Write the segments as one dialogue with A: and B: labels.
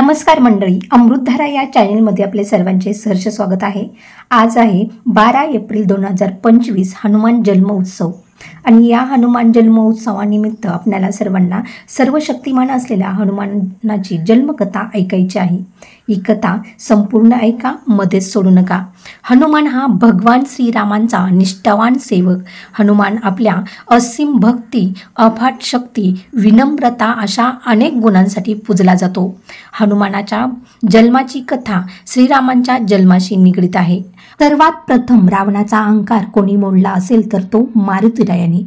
A: नमस्कार मंडळी, अमृतधारा या चॅनलमध्ये आपले सर्वांचे सहर्ष स्वागत आहे। आज आहे 12 एप्रिल 2025 हनुमान जन्म उत्सव आणि या हनुमान जन्म उत्सवानिमित्त आपल्याला सर्वांना सर्वशक्तिमान असलेल्या हनुमानाची जन्मकथा ऐकायची आहे। ही कथा संपूर्ण ऐका, मध्येच सोडू नका। हनुमान हा भगवान श्रीरामांचा निष्ठावान सेवक। हनुमान आपल्या असीम भक्ती, अफाट शक्ती, विनम्रता अशा अनेक गुणांसाठी पूजला जातो। हनुमानाच्या जन्माची कथा श्रीरामांच्या जन्माशी निगडित आहे। सर्वात प्रथम रावणाचा अहंकार कोणी मोडला असेल तर तो मारुतीरायाने।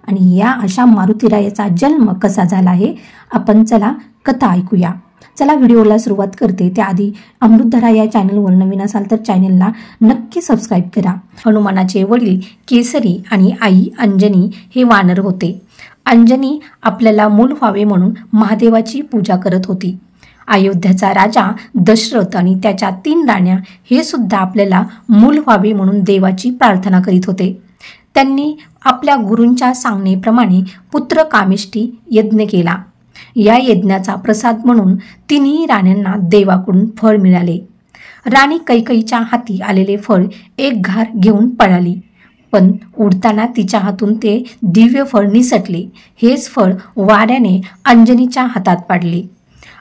A: आणि या अशा मारुतीरायाचा जन्म कसा झाला आहे आपण चला कथा ऐकूया। चला व्हिडिओला सुरुवात करते त्याआधी अमृतधारा या चॅनलवर नवीन असाल तर चॅनलला नक्की सबस्क्राइब करा। हनुमानाचे वडील केसरी आणि आई अंजनी हे वानर होते। अंजनी आपल्याला मूल व्हावे म्हणून महादेवाची पूजा करत होती। अयोध्याचा राजा दशरथ आणि त्याच्या 3 राण्या हे सुद्धा आपल्याला मूल व्हावे म्हणून देवाची प्रार्थना करीत होते। त्यांनी आपल्या गुरूंच्या सांगण्याप्रमाणे पुत्र कामिष्ठी यज्ञ केला। या यज्ञाचा प्रसाद म्हणून 3ही राण्यांना देवाकडून फळ मिळाले। राणी कैकेयीच्या हाती आलेले फळ एक घार घेऊन पळाली, पण उडताना तिच्या हातून ते दिव्य फळ निसटले। हेच फळ वाऱ्याने अंजनीच्या हातात पडले।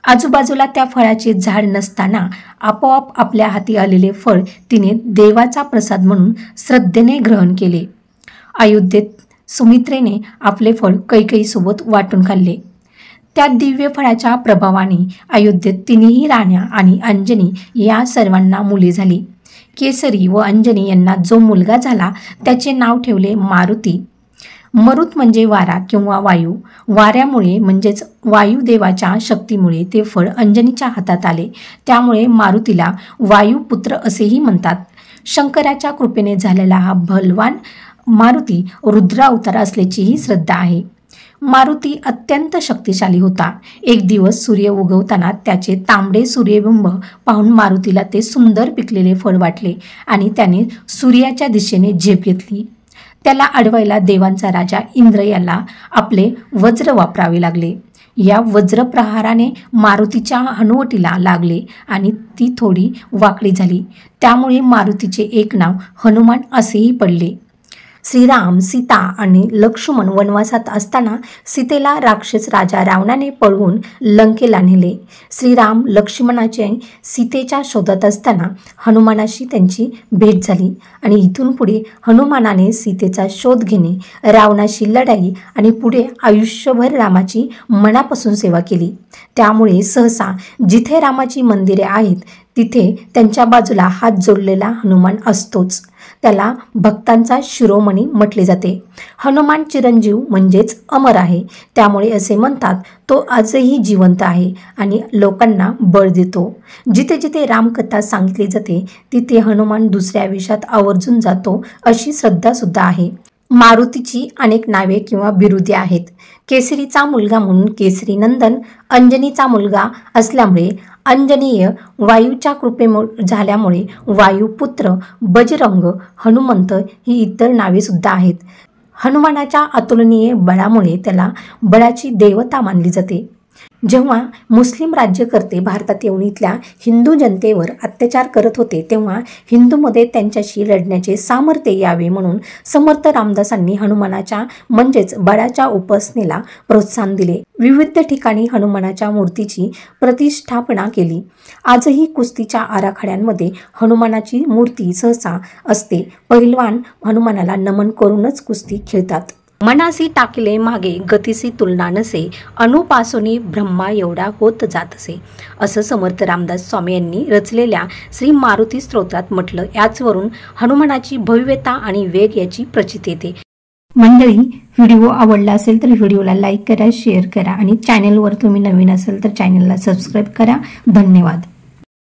A: आजूबाजूला त्या फळाचे झाड नसताना आपोआप आपल्या हाती आलेले फळ तिने देवाचा प्रसाद म्हणून श्रद्धेने ग्रहण केले। अयोध्येत सुमित्रेने आपले फळ कैकेयीसोबत वाटून खाल्ले। त्या दिव्य फळाच्या प्रभावाने अयोध्येत 3ही राण्या आणि अंजनी या सर्वांना मुले झाली। केसरी व अंजनी यांना जो मुलगा झाला त्याचे नाव ठेवले मारुती। मरुत म्हणजे वारा किंवा वायू। वाऱ्यामुळे म्हणजेच वायुदेवाच्या शक्तीमुळे ते फळ अंजनीच्या हातात आले, त्यामुळे मारुतीला वायुपुत्र असेही म्हणतात। शंकराच्या कृपेने झालेला हा बलवान मारुती रुद्रावतार असल्याचीही श्रद्धा आहे। मारुती अत्यंत शक्तिशाली होता। एक दिवस सूर्य उगवताना त्याचे तांबडे सूर्यबिंब पाहून मारुतीला ते सुंदर पिकलेले फळ वाटले आणि त्याने सूर्याच्या दिशेने झेप घेतली। त्याला अडवायला देवांचा राजा इंद्र याला आपले वज्र वापरावे लागले। या वज्रप्रहाराने मारुतीच्या हनुवटीला लागले आणि ती थोडी वाकडी झाली, त्यामुळे मारुतीचे एक नाव हनुमान असेही पडले। श्रीराम, सीता आणि लक्ष्मण वनवासात असताना सीतेला राक्षस राजा रावणाने पळवून लंकेला नेले। श्रीराम लक्ष्मणाचे सीतेच्या शोधात असताना हनुमानाशी त्यांची भेट झाली आणि इथून पुढे हनुमानाने सीतेचा शोध घेणे, रावणाशी लढाई आणि पुढे आयुष्यभर रामाची मनापासून सेवा केली। त्यामुळे सहसा जिथे रामाची मंदिरे आहेत तिथे त्यांच्या बाजूला हात जोडलेला हनुमान असतोच। त्याला भक्तांचा शिरोमणी म्हटले जाते। हनुमान चिरंजीव म्हणजेच अमर आहे, त्यामुळे असे म्हणतात तो आजही जिवंत आहे आणि लोकांना बळ देतो। जिथे जिथे रामकथा सांगितली जाते तिथे हनुमान दुसऱ्या वेशात आवर्जून जातो अशी श्रद्धा सुद्धा आहे। मारुतीची अनेक नावे किंवा बिरुदे आहेत। केसरीचा मुलगा म्हणून केसरी नंदन, अंजनीचा मुलगा असल्यामुळे अंजनीय, वायूच्या कृपेमुळे झाल्यामुळे वायुपुत्र, बजरंग, हनुमंत ही इतर नावे सुद्धा आहेत। हनुमानाच्या अतुलनीय बळामुळे त्याला बळाची देवता मानली जाते। जेव्हा मुस्लिम राज्यकर्ते भारतात येऊन इथल्या हिंदू जनतेवर अत्याचार करत होते तेव्हा हिंदूमध्ये त्यांच्याशी लढण्याचे सामर्थ्य यावे म्हणून समर्थ रामदासांनी हनुमानाच्या म्हणजेच बळाच्या उपासनेला प्रोत्साहन दिले। विविध ठिकाणी हनुमानाच्या मूर्तीची प्रतिष्ठापना केली। आजही कुस्तीच्या आराखड्यांमध्ये हनुमानाची मूर्ती सहसा असते। पहिलवान हनुमानाला नमन करूनच कुस्ती खेळतात। मनासी टाकले मागे गतीसी तुलना नसे, अनुपासोनी ब्रह्मा एवढा होत जात असे, असं समर्थ रामदास स्वामी यांनी रचलेल्या श्री मारुती स्तोत्रात म्हटलं। याचवरून हनुमानाची भव्यता आणि वेग याची प्रचिती येते। मंडळी, व्हिडिओ आवडला असेल तर व्हिडिओला लाईक करा, शेअर करा आणि चॅनलवर तुम्ही नवीन असेल तर चॅनलला सबस्क्राईब करा। धन्यवाद।